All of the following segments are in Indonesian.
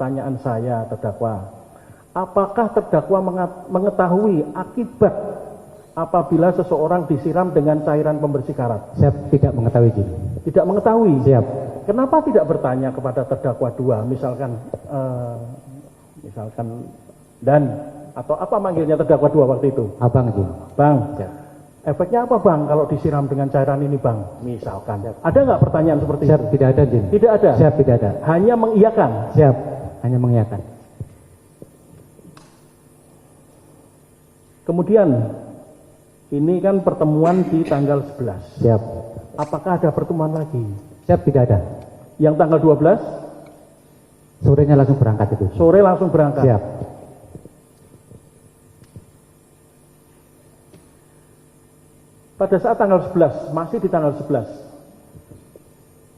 pertanyaan saya terdakwa, apakah terdakwa mengetahui akibat apabila seseorang disiram dengan cairan pembersih karat? Saya tidak mengetahui, Jin. Tidak mengetahui? Siap. Kenapa tidak bertanya kepada terdakwa 2, misalkan dan atau apa manggilnya terdakwa 2 waktu itu? Abang, Jin. Bang. Siap. Efeknya apa bang kalau disiram dengan cairan ini bang? Misalkan. Ada nggak pertanyaan seperti Siap, itu? tidak ada, Jin. Tidak ada? Siap, tidak ada. Hanya mengiyakan? Siap, hanya mengiyakan. Kemudian, ini kan pertemuan di tanggal 11. Siap. Apakah ada pertemuan lagi? Siap, tidak ada. Yang tanggal 12? Sorenya langsung berangkat itu. Sore langsung berangkat? Siap. Pada saat tanggal 11, masih di tanggal 11,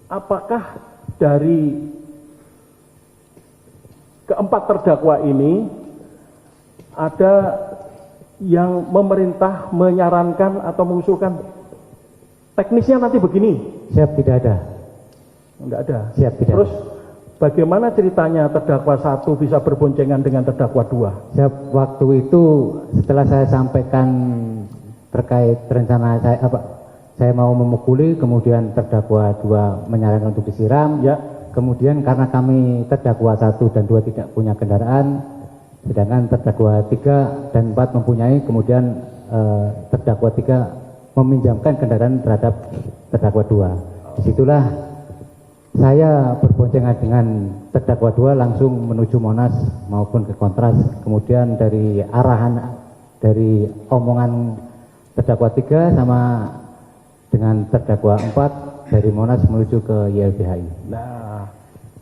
apakah dari keempat terdakwa ini ada yang memerintah menyarankan atau mengusulkan teknisnya nanti begini? Siap, tidak ada. Enggak ada. Siap, tidak. Terus bagaimana ceritanya terdakwa 1 bisa berboncengan dengan terdakwa 2? Siap, waktu itu setelah saya sampaikan terkait rencana saya mau memukuli, kemudian terdakwa 2 menyarankan untuk disiram. Ya. Kemudian karena kami terdakwa 1 dan 2 tidak punya kendaraan, sedangkan terdakwa 3 dan 4 mempunyai, kemudian terdakwa 3 meminjamkan kendaraan terhadap terdakwa 2. Disitulah saya berboncengan dengan terdakwa 2 langsung menuju Monas maupun ke Kontras. Kemudian dari arahan dari omongan terdakwa 3 sama dengan terdakwa 4 dari Monas menuju ke YLBHI. Nah,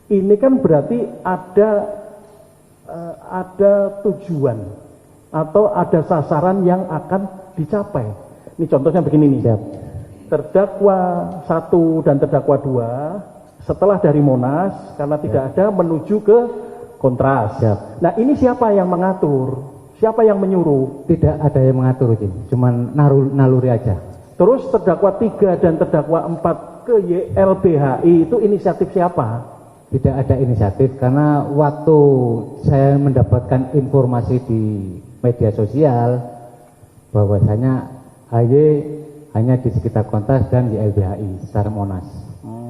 ini kan berarti ada tujuan atau ada sasaran yang akan dicapai. Ini contohnya begini nih. Siap. Terdakwa 1 dan terdakwa 2 setelah dari Monas karena tidak ada menuju ke Kontras. Siap. Nah, ini siapa yang mengatur? Siapa yang menyuruh? Tidak ada yang mengatur, cuman naluri aja. Terus terdakwa 3 dan terdakwa 4 ke YLBHI itu inisiatif siapa? Tidak ada inisiatif karena waktu saya mendapatkan informasi di media sosial bahwasanya AY hanya di sekitar Kontras dan YLBHI secara Monas.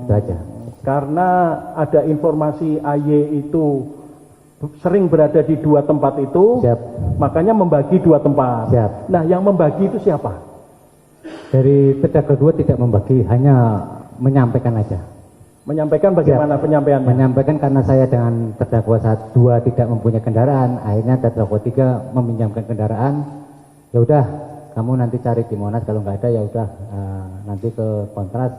Itu aja. Karena ada informasi AY itu sering berada di 2 tempat itu. Siap. Makanya membagi 2 tempat. Siap. Nah, yang membagi itu siapa? Dari terdakwa 2 tidak membagi, hanya menyampaikan aja. Menyampaikan bagaimana? Siap. Penyampaiannya? Menyampaikan karena saya dengan terdakwa 2 tidak mempunyai kendaraan, akhirnya terdakwa 3 meminjamkan kendaraan. Ya udah, kamu nanti cari di Monas, kalau nggak ada ya udah nanti ke Kontras.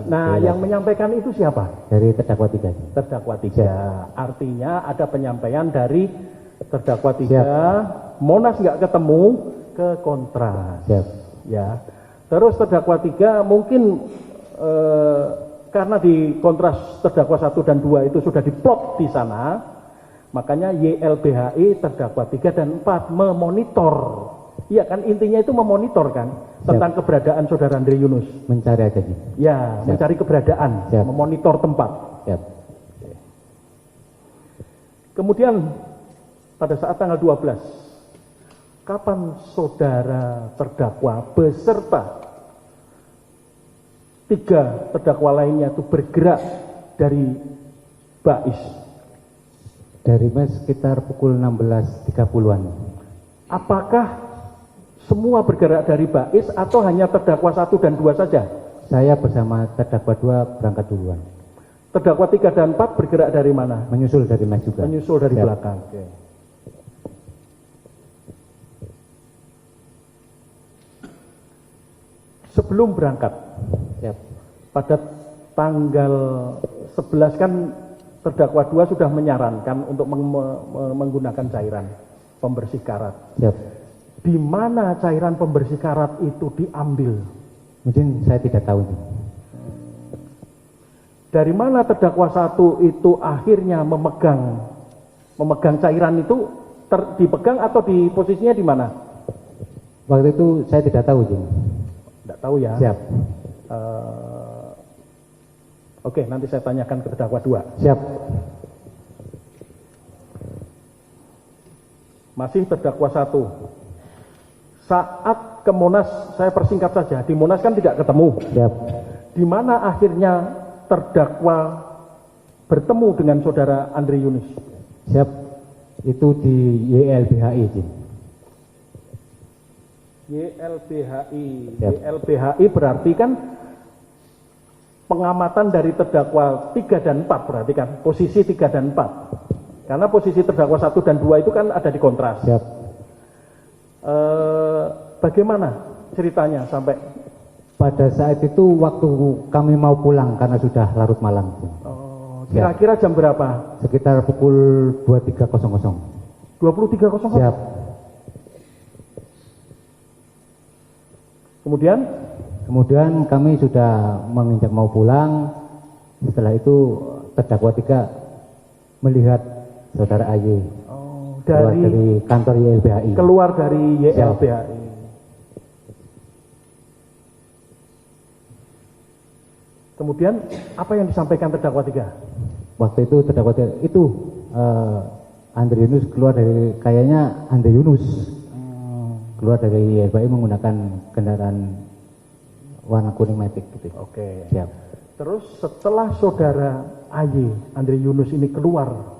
Nah, yang menyampaikan itu siapa? Dari terdakwa 3. Terdakwa 3. Siap. Artinya ada penyampaian dari terdakwa 3. Siap. Monas nggak ketemu, ke Kontras. Siap. Ya. Terus terdakwa 3 mungkin karena di Kontras terdakwa 1 dan 2 itu sudah diplot di sana, makanya YLBHI terdakwa 3 dan 4 memonitor. Iya kan, intinya itu memonitor kan tentang Siap. keberadaan saudara Andre Yunus. Mencari aja nih. Ya, Siap. mencari keberadaan, Siap. memonitor tempat. Siap. Kemudian pada saat tanggal 12, kapan saudara terdakwa beserta 3 terdakwa lainnya itu bergerak dari Bais? Dari sekitar pukul 16.30-an. Apakah semua bergerak dari Bais atau hanya terdakwa 1 dan 2 saja? Saya bersama terdakwa 2 berangkat duluan. Terdakwa 3 dan 4 bergerak dari mana? Menyusul dari Mas juga. Menyusul dari Siap. belakang. Oke. Sebelum berangkat, Siap. pada tanggal 11 kan terdakwa 2 sudah menyarankan untuk menggunakan cairan pembersih karat. Siap. Di mana cairan pembersih karat itu diambil? Mungkin saya tidak tahu. Dari mana terdakwa 1 itu akhirnya memegang cairan itu, dipegang atau di posisinya di mana? Waktu itu saya tidak tahu, Jin. Tidak tahu ya. Siap. Oke, nanti saya tanyakan ke terdakwa 2. Siap. Masih terdakwa 1. Saat ke Monas, saya persingkat saja, di Monas kan tidak ketemu. Siap. Di mana akhirnya terdakwa bertemu dengan saudara Andre Yunus? Siap. Itu di YLBHI. YLBHI. Siap. YLBHI berarti kan pengamatan dari terdakwa 3 dan 4 berarti kan posisi 3 dan 4. Karena posisi terdakwa 1 dan 2 itu kan ada di kontras. Siap. Bagaimana ceritanya sampai Pada saat itu waktu kami mau pulang karena sudah larut malam. kira-kira jam berapa? Sekitar pukul 23.00. 23.00. Siap. Kemudian kami sudah menginjak mau pulang. Setelah itu terdakwa 3 melihat saudara AY keluar dari kantor YLBHI. Keluar dari YLBHI. Kemudian apa yang disampaikan terdakwa 3? Waktu itu terdakwa 3 itu Andre Yunus keluar dari, kayaknya Andre Yunus keluar dari YLBHI menggunakan kendaraan warna kuning Matic gitu. Oke. Siap. Terus setelah saudara AY, Andre Yunus ini keluar,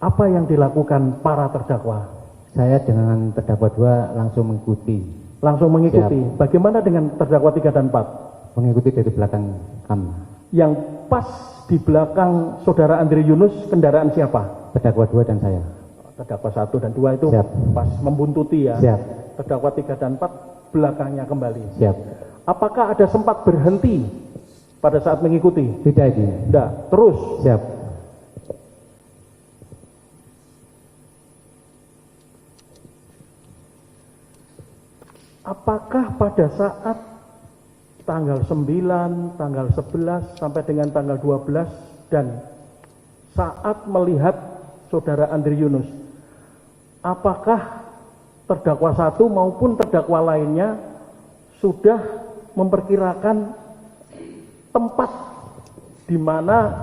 apa yang dilakukan para terdakwa? Saya dengan terdakwa 2 langsung mengikuti. Langsung mengikuti. Siap. Bagaimana dengan terdakwa 3 dan 4? Mengikuti dari belakang kami. Yang pas di belakang saudara Andre Yunus kendaraan siapa? Terdakwa 2 dan saya. Terdakwa 1 dan 2 itu Siap. pas membuntuti ya. Siap. Terdakwa 3 dan 4 belakangnya kembali. Siap. Apakah ada sempat berhenti pada saat mengikuti? Tidak ini. Tidak. Terus. Siap. Apakah pada saat tanggal 9, tanggal 11 sampai dengan tanggal 12 dan saat melihat saudara Andre Yunus, apakah terdakwa 1 maupun terdakwa lainnya sudah memperkirakan tempat di mana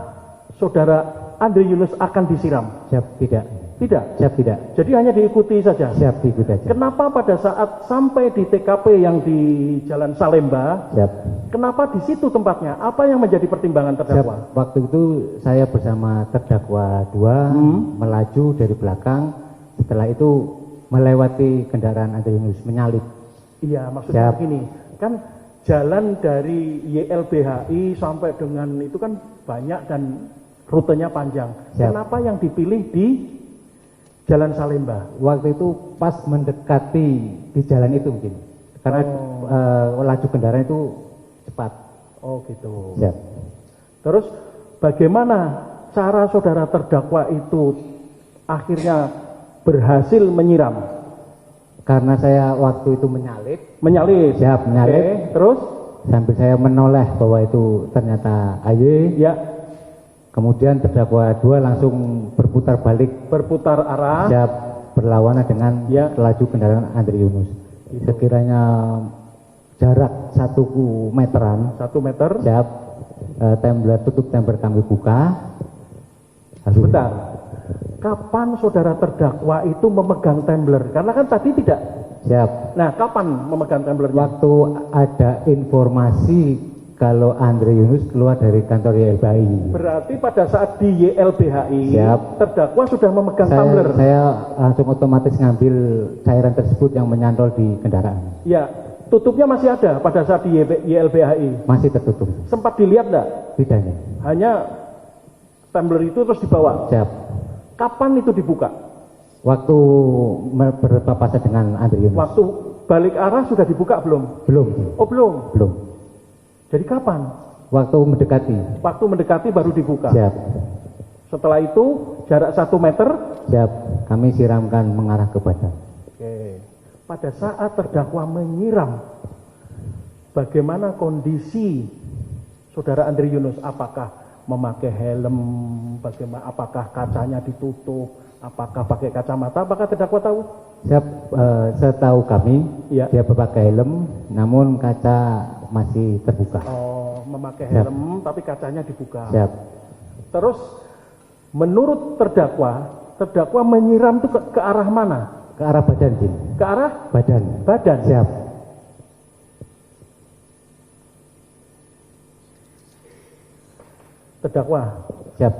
saudara Andre Yunus akan disiram? Siap. Tidak. Tidak. Siap. Tidak. Jadi hanya diikuti saja. Siap. Diikuti saja. Kenapa pada saat sampai di TKP yang di Jalan Salemba, Siap. kenapa di situ tempatnya? Apa yang menjadi pertimbangan Siap. terdakwa? Waktu itu saya bersama terdakwa 2 melaju dari belakang. Setelah itu melewati kendaraan Andre Yunus, menyalip. Iya, maksudnya Siap. begini, kan jalan dari YLBHI sampai dengan itu kan banyak dan rutenya panjang. Siap. Kenapa yang dipilih di Jalan Salemba? Waktu itu pas mendekati di jalan itu mungkin. Karena laju kendaraan itu cepat. Oh gitu. Siap. Terus bagaimana cara saudara terdakwa itu akhirnya berhasil menyiram? Karena saya waktu itu menyalip. Menyalip. Siap, menyalip. Oke, terus? Sambil saya menoleh bahwa itu ternyata AY. Ya, Kemudian terdakwa 2 langsung berputar balik. berputar arah. Siap, berlawanan dengan Ya. laju kendaraan Andre Yunus. Sekiranya jarak 1 meteran. 1 meter. Siap. Tutup tumbler kami buka. Sebentar. Kapan saudara terdakwa itu memegang tumbler? Karena kan tadi tidak. Siap. Nah, kapan memegang tumblernya? Waktu ada informasi kalau Andre Yunus keluar dari kantor YLBHI. Berarti pada saat di YLBHI, Siap. terdakwa sudah memegang tumbler. Saya langsung otomatis ngambil cairan tersebut yang menyantol di kendaraan. Ya, tutupnya masih ada pada saat di YLBHI. Masih tertutup. Sempat dilihat enggak? Tidak ini. Hanya tumbler itu terus dibawa. Siap. Kapan itu dibuka? Waktu berpapasan dengan Andre Yunus. Waktu balik arah sudah dibuka belum? Belum. Oh belum. Belum. Jadi kapan? Waktu mendekati. Waktu mendekati baru dibuka. Siap. Setelah itu jarak 1 meter. Siap. Kami siramkan mengarah ke badan. Oke. Pada saat terdakwa menyiram, bagaimana kondisi saudara Andre Yunus? Apakah memakai helm? Bagaimana? Apakah kacanya ditutup? Apakah pakai kacamata? Apakah terdakwa tahu? Siap. Setahu kami, Ya. dia berpakai helm, namun kaca masih terbuka. Oh, memakai Siap. helm tapi kacanya dibuka. Siap. Terus menurut terdakwa terdakwa menyiram itu ke arah mana? Ke arah badan, Jin. Ke arah Badan. badan. Siap. Terdakwa, Siap.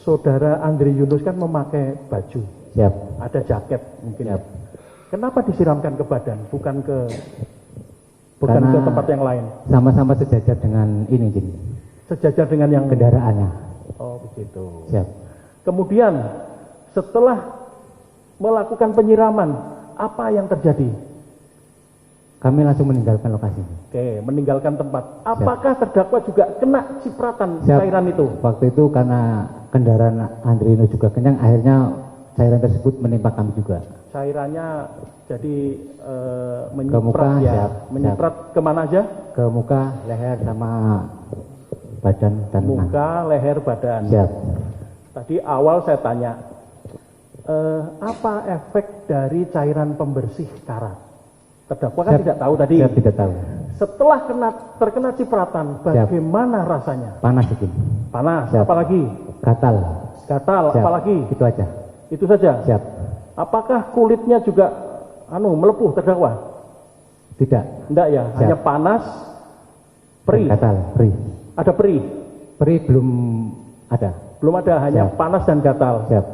saudara Andri Yunus kan memakai baju, Siap. ada jaket mungkin. Siap. Kenapa disiramkan ke badan, bukan ke Karena ke tempat yang lain? Sama-sama sejajar dengan ini, Jin. Sejajar dengan yang Kendaraannya. Oh begitu. Siap. Kemudian setelah melakukan penyiraman, apa yang terjadi? Kami langsung meninggalkan lokasi. Oke, meninggalkan tempat. Apakah terdakwa juga kena cipratan Siap. cairan itu? Waktu itu karena kendaraan Andri Yunus juga kencang, akhirnya cairan tersebut menimpa kami juga. Cairannya jadi Ke muka, menyiprat ya, siap, menyiprat kemana aja? Ke muka, leher, sama badan dan lengan. Muka, leher, badan. Siap. Tadi awal saya tanya, apa efek dari cairan pembersih karat? Terdakwa kan Siap. tidak tahu tadi. Siap, tidak tahu. Setelah terkena cipratan, bagaimana rasanya? Panas, Jin. Panas, Siap. apalagi? Gatal. Gatal, Siap. apalagi? Itu aja. Itu saja. Siap. Apakah kulitnya juga melepuh terdakwa? Tidak. Enggak ya, Siap. hanya panas, perih. Gatal, perih. Ada perih? Perih belum ada. Belum ada, hanya Siap. panas dan gatal. Siap.